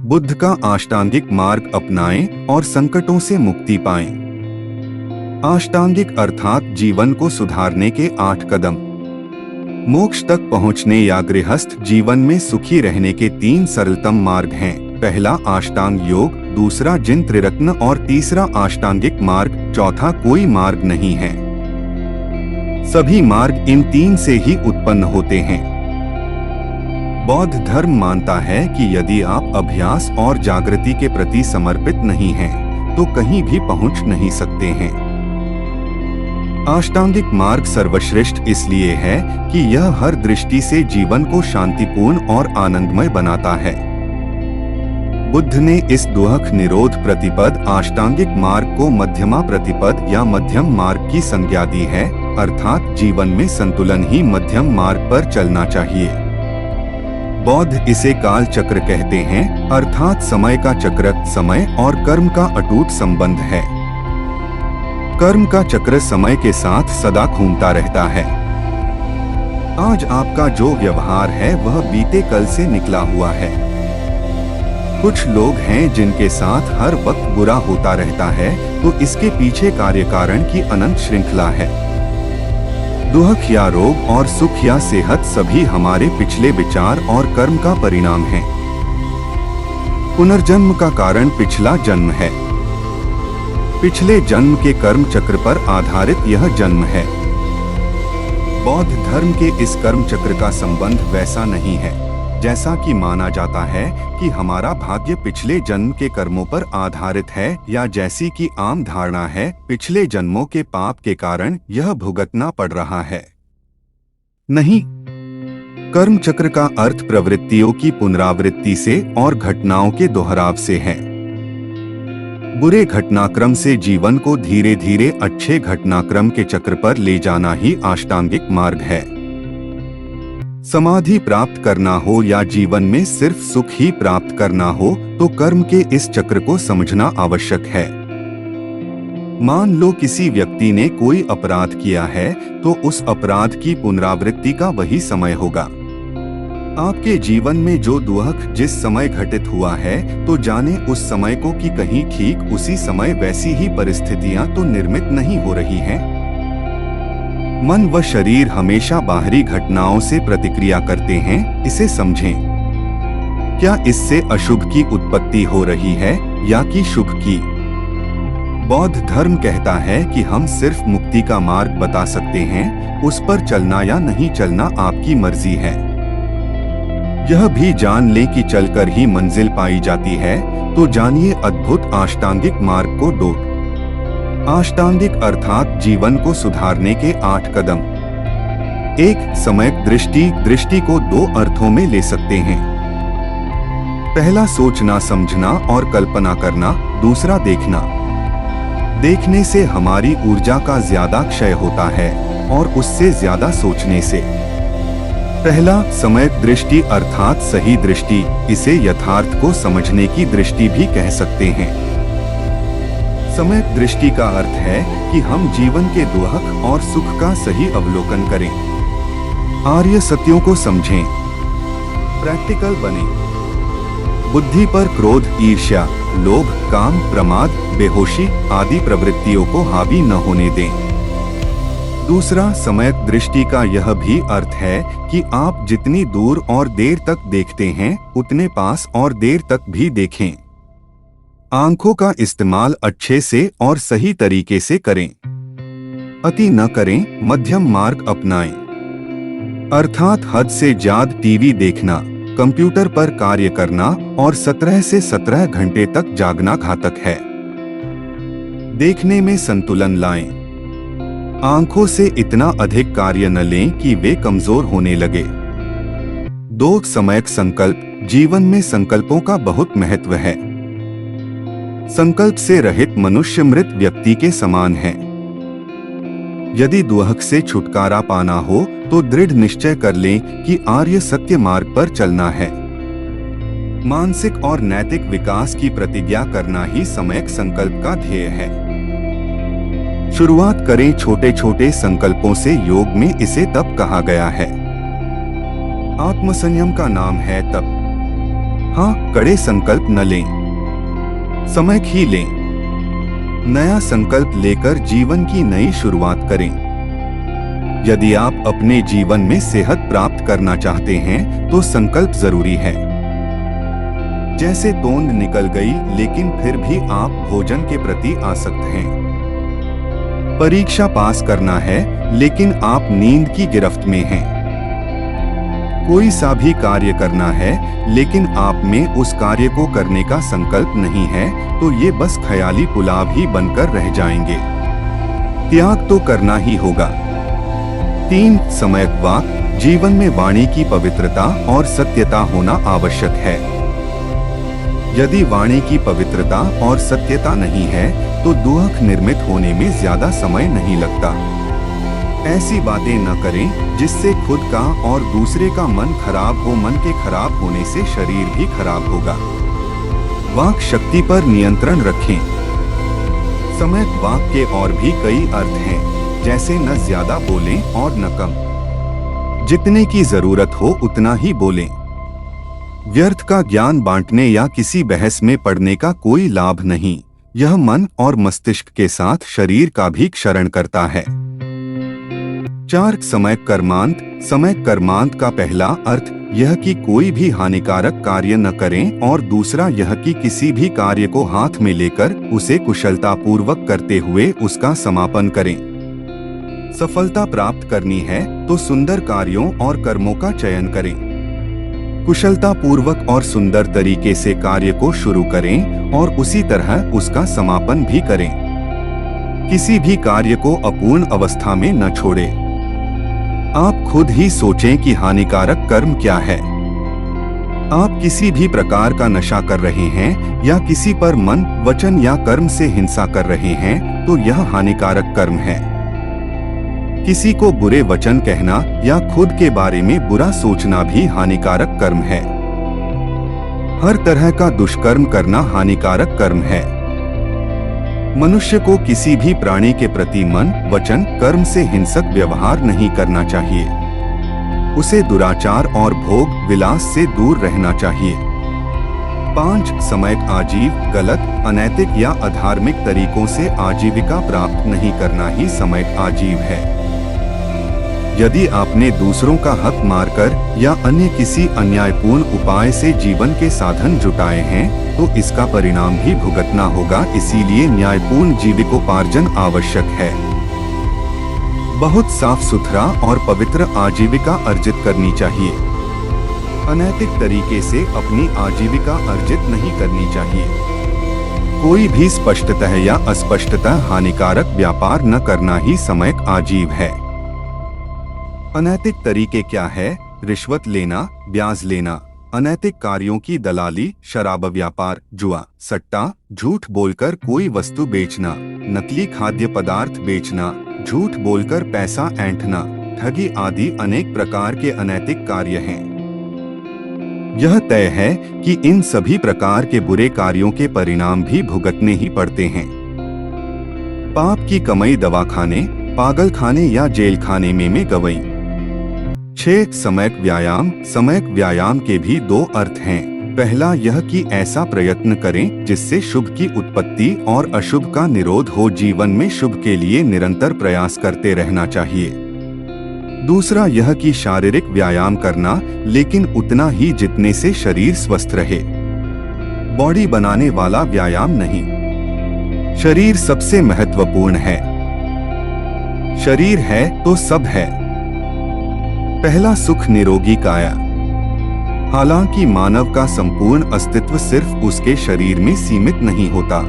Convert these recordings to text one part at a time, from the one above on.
बुद्ध का अष्टांगिक मार्ग अपनाएं और संकटों से मुक्ति पाएं। अष्टांगिक अर्थात जीवन को सुधारने के 8 कदम। मोक्ष तक पहुंचने या गृहस्थ जीवन में सुखी रहने के 3 सरलतम मार्ग हैं। पहला अष्टांग योग, दूसरा जिन त्रिरत्न और तीसरा अष्टांगिक मार्ग। चौथा कोई मार्ग नहीं है। सभी मार्ग इन 3 से ही उत्पन्न होते हैं। बौद्ध धर्म मानता है कि यदि आप अभ्यास और जागृति के प्रति समर्पित नहीं हैं, तो कहीं भी पहुंच नहीं सकते हैं। अष्टांगिक मार्ग सर्वश्रेष्ठ इसलिए है कि यह हर दृष्टि से जीवन को शांतिपूर्ण और आनंदमय बनाता है। बुद्ध ने इस दुहख निरोध प्रतिपद अष्टांगिक मार्ग को मध्यमा प्रतिपद या मध्यम मार्ग की संज्ञा दी है, अर्थात जीवन में संतुलन ही मध्यम मार्ग पर चलना चाहिए। बौद्ध इसे काल चक्र कहते हैं, अर्थात समय का चक्र समय और कर्म का अटूट संबंध है। कर्म का चक्र समय के साथ सदा घूमता रहता है। आज आपका जो व्यवहार है वह बीते कल से निकला हुआ है। कुछ लोग हैं जिनके साथ हर वक्त बुरा होता रहता है, तो इसके पीछे कार्य कारण की अनंत श्रृंखला है। दुख या रोग और सुख या सेहत सभी हमारे पिछले विचार और कर्म का परिणाम है। पुनर्जन्म का कारण पिछला जन्म है। पिछले जन्म के कर्म चक्र पर आधारित यह जन्म है। बौद्ध धर्म के इस कर्म चक्र का संबंध वैसा नहीं है जैसा कि माना जाता है कि हमारा भाग्य पिछले जन्म के कर्मों पर आधारित है, या जैसी कि आम धारणा है पिछले जन्मों के पाप के कारण यह भुगतना पड़ रहा है। नहीं, कर्म चक्र का अर्थ प्रवृत्तियों की पुनरावृत्ति से और घटनाओं के दोहराव से है। बुरे घटनाक्रम से जीवन को धीरे धीरे अच्छे घटनाक्रम के चक्र पर ले जाना ही अष्टांगिक मार्ग है। समाधि प्राप्त करना हो या जीवन में सिर्फ सुख ही प्राप्त करना हो, तो कर्म के इस चक्र को समझना आवश्यक है। मान लो किसी व्यक्ति ने कोई अपराध किया है, तो उस अपराध की पुनरावृत्ति का वही समय होगा। आपके जीवन में जो दुख जिस समय घटित हुआ है, तो जाने उस समय को कि कहीं ठीक उसी समय वैसी ही परिस्थितियां तो निर्मित नहीं हो रही हैं। मन व शरीर हमेशा बाहरी घटनाओं से प्रतिक्रिया करते हैं, इसे समझें। क्या इससे अशुभ की उत्पत्ति हो रही है या कि शुभ की? बौद्ध धर्म कहता है कि हम सिर्फ मुक्ति का मार्ग बता सकते हैं, उस पर चलना या नहीं चलना आपकी मर्जी है। यह भी जान लें कि चलकर ही मंजिल पाई जाती है, तो जानिए अद्भुत अष्टांगिक मार्ग को दो। अष्टांगिक अर्थात जीवन को सुधारने के 8 कदम। 1. सम्यक दृष्टि। दृष्टि को 2 अर्थों में ले सकते हैं। पहला सोचना समझना और कल्पना करना, दूसरा देखना। देखने से हमारी ऊर्जा का ज्यादा क्षय होता है और उससे ज्यादा सोचने से। पहला सम्यक दृष्टि अर्थात सही दृष्टि, इसे यथार्थ को समझने की दृष्टि भी कह सकते हैं। सम्यक दृष्टि का अर्थ है कि हम जीवन के दुख और सुख का सही अवलोकन करें, आर्य सत्यों को समझें, प्रैक्टिकल बने। बुद्धि पर क्रोध, ईर्ष्या, लोभ, काम, प्रमाद, बेहोशी आदि प्रवृत्तियों को हावी न होने दें। दूसरा सम्यक दृष्टि का यह भी अर्थ है कि आप जितनी दूर और देर तक देखते हैं, उतने पास और देर तक भी देखें। आंखों का इस्तेमाल अच्छे से और सही तरीके से करें, अति न करें, मध्यम मार्ग अपनाएं। अर्थात हद से ज्यादा टीवी देखना, कंप्यूटर पर कार्य करना और 17 से 17 घंटे तक जागना घातक है। देखने में संतुलन लाएं। आंखों से इतना अधिक कार्य न लें कि वे कमजोर होने लगे। 2. सम्यक संकल्प। जीवन में संकल्पों का बहुत महत्व है। संकल्प से रहित मनुष्य मृत व्यक्ति के समान है। यदि दुख से छुटकारा पाना हो, तो दृढ़ निश्चय कर लें कि आर्य सत्य मार्ग पर चलना है। मानसिक और नैतिक विकास की प्रतिज्ञा करना ही सम्यक संकल्प का ध्येय है। शुरुआत करें छोटे छोटे संकल्पों से। योग में इसे तप कहा गया है। आत्मसंयम का नाम है तप। हाँ, कड़े संकल्प न लें, समय ही लें। नया संकल्प लेकर जीवन की नई शुरुआत करें। यदि आप अपने जीवन में सेहत प्राप्त करना चाहते हैं तो संकल्प जरूरी है। जैसे तोंद निकल गई लेकिन फिर भी आप भोजन के प्रति आसक्त हैं। परीक्षा पास करना है लेकिन आप नींद की गिरफ्त में हैं। कोई सा भी कार्य करना है लेकिन आप में उस कार्य को करने का संकल्प नहीं है तो ये बस ख्याली पुलाव ही बनकर रह जाएंगे। त्याग तो करना ही होगा। 3. सम्यक वाक। जीवन में वाणी की पवित्रता और सत्यता होना आवश्यक है। यदि वाणी की पवित्रता और सत्यता नहीं है तो दुख निर्मित होने में ज्यादा समय नहीं लगता। ऐसी बातें न करें जिससे खुद का और दूसरे का मन खराब हो। मन के खराब होने से शरीर भी खराब होगा। वाक शक्ति पर नियंत्रण रखें। सम्यक वाक के और भी कई अर्थ हैं, जैसे न ज्यादा बोलें और न कम। जितने की जरूरत हो उतना ही बोलें। व्यर्थ का ज्ञान बांटने या किसी बहस में पड़ने का कोई लाभ नहीं। यह मन और मस्तिष्क के साथ शरीर का भी क्षरण करता है। 4. सम्यक कर्मांत। सम्यक कर्मांत का पहला अर्थ यह कि कोई भी हानिकारक कार्य न करें और दूसरा यह कि किसी भी कार्य को हाथ में लेकर उसे कुशलतापूर्वक करते हुए उसका समापन करें। सफलता प्राप्त करनी है तो सुंदर कार्यों और कर्मों का चयन करें। कुशलतापूर्वक और सुंदर तरीके से कार्य को शुरू करें और उसी तरह उसका समापन भी करें। किसी भी कार्य को अपूर्ण अवस्था में न छोड़ें। आप खुद ही सोचें कि हानिकारक कर्म क्या है। आप किसी भी प्रकार का नशा कर रहे हैं या किसी पर मन, वचन या कर्म से हिंसा कर रहे हैं तो यह हानिकारक कर्म है। किसी को बुरे वचन कहना या खुद के बारे में बुरा सोचना भी हानिकारक कर्म है। हर तरह का दुष्कर्म करना हानिकारक कर्म है। मनुष्य को किसी भी प्राणी के प्रति मन, वचन, कर्म से हिंसक व्यवहार नहीं करना चाहिए। उसे दुराचार और भोग विलास से दूर रहना चाहिए। 5. सम्यक आजीव। गलत, अनैतिक या अधार्मिक तरीकों से आजीविका प्राप्त नहीं करना ही सम्यक आजीव है। यदि आपने दूसरों का हक मारकर या अन्य किसी अन्यायपूर्ण उपाय से जीवन के साधन जुटाए हैं तो इसका परिणाम भी भुगतना होगा। इसीलिए न्यायपूर्ण जीविकोपार्जन आवश्यक है। बहुत साफ सुथरा और पवित्र आजीविका अर्जित करनी चाहिए। अनैतिक तरीके से अपनी आजीविका अर्जित नहीं करनी चाहिए। कोई भी स्पष्टतः या अस्पष्टतः हानिकारक व्यापार न करना ही सम्यक आजीव है। अनैतिक तरीके क्या है? रिश्वत लेना, ब्याज लेना, अनैतिक कार्यों की दलाली, शराब व्यापार, जुआ, सट्टा, झूठ बोलकर कोई वस्तु बेचना, नकली खाद्य पदार्थ बेचना, झूठ बोलकर पैसा ऐंठना, ठगी आदि अनेक प्रकार के अनैतिक कार्य हैं। यह तय है कि इन सभी प्रकार के बुरे कार्यों के परिणाम भी भुगतने ही पड़ते हैं। पाप की कमाई दवाखाने, पागलखाने या जेल खाने में गवई। 6. सम्यक व्यायाम। सम्यक व्यायाम के भी 2 अर्थ हैं। पहला यह कि ऐसा प्रयत्न करें जिससे शुभ की उत्पत्ति और अशुभ का निरोध हो। जीवन में शुभ के लिए निरंतर प्रयास करते रहना चाहिए। दूसरा यह कि शारीरिक व्यायाम करना, लेकिन उतना ही जितने से शरीर स्वस्थ रहे। बॉडी बनाने वाला व्यायाम नहीं। शरीर सबसे महत्वपूर्ण है। शरीर है तो सब है। पहला सुख निरोगी काया। हालांकि मानव का संपूर्ण अस्तित्व सिर्फ उसके शरीर में सीमित नहीं होता।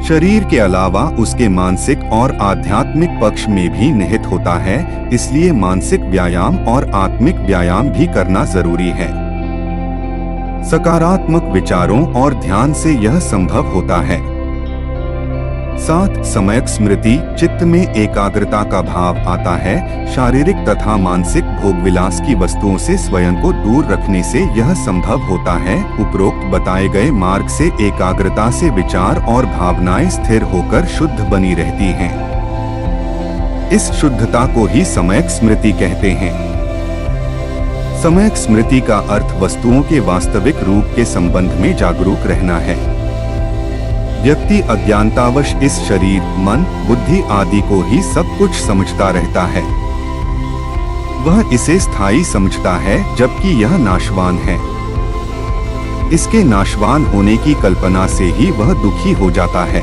शरीर के अलावा उसके मानसिक और आध्यात्मिक पक्ष में भी निहित होता है। इसलिए मानसिक व्यायाम और आत्मिक व्यायाम भी करना जरूरी है। सकारात्मक विचारों और ध्यान से यह संभव होता है। 7. सम्यक स्मृति। चित्त में एकाग्रता का भाव आता है। शारीरिक तथा मानसिक भोगविलास की वस्तुओं से स्वयं को दूर रखने से यह संभव होता है। उपरोक्त बताए गए मार्ग से एकाग्रता से विचार और भावनाएं स्थिर होकर शुद्ध बनी रहती हैं। इस शुद्धता को ही सम्यक स्मृति कहते हैं। सम्यक स्मृति का अर्थ वस्तुओं के वास्तविक रूप के संबंध में जागरूक रहना है। व्यक्ति अज्ञानतावश इस शरीर, मन, बुद्धि आदि को ही सब कुछ समझता रहता है। वह इसे स्थायी समझता है, जबकि यह नाशवान है। इसके नाशवान होने की कल्पना से ही वह दुखी हो जाता है।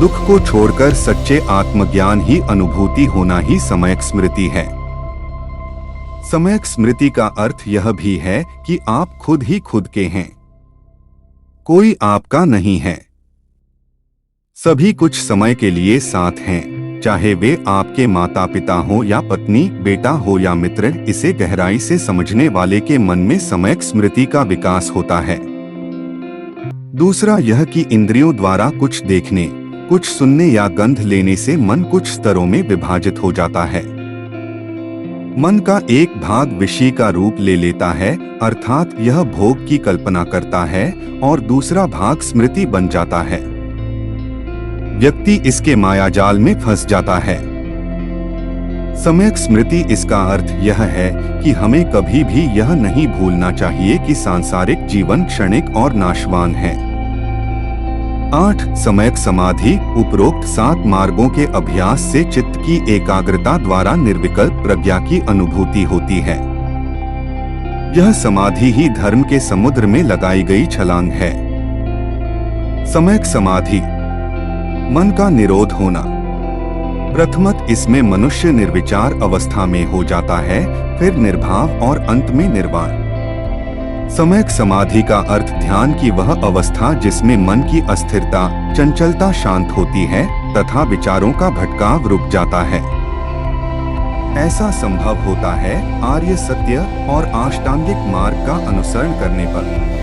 दुख को छोड़कर सच्चे आत्मज्ञान ही अनुभूति होना ही सम्यक स्मृति है। सम्यक स्मृति का अर्थ यह भी है कि आप खुद ही खुद के हैं, कोई आपका नहीं है। सभी कुछ समय के लिए साथ हैं, चाहे वे आपके माता पिता हो या पत्नी, बेटा हो या मित्र। इसे गहराई से समझने वाले के मन में सम्यक स्मृति का विकास होता है। दूसरा यह कि इंद्रियों द्वारा कुछ देखने, कुछ सुनने या गंध लेने से मन कुछ स्तरों में विभाजित हो जाता है। मन का एक भाग विषय का रूप ले लेता है, अर्थात यह भोग की कल्पना करता है, और दूसरा भाग स्मृति बन जाता है। व्यक्ति इसके मायाजाल में फंस जाता है। सम्यक स्मृति इसका अर्थ यह है कि हमें कभी भी यह नहीं भूलना चाहिए कि सांसारिक जीवन क्षणिक और नाशवान है। 8. सम्यक समाधि। उपरोक्त 7 मार्गों के अभ्यास से चित्त की एकाग्रता द्वारा निर्विकल्प प्रज्ञा की अनुभूति होती है। यह समाधि ही धर्म के समुद्र में लगाई गई छलांग है। सम्यक समाधि, मन का निरोध होना। प्रथमत इसमें मनुष्य निर्विचार अवस्था में हो जाता है, फिर निर्भाव और अंत में निर्वाण। सम्यक समाधि का अर्थ ध्यान की वह अवस्था जिसमें मन की अस्थिरता, चंचलता शांत होती है तथा विचारों का भटकाव रुक जाता है। ऐसा संभव होता है आर्य सत्य और अष्टांगिक मार्ग का अनुसरण करने पर।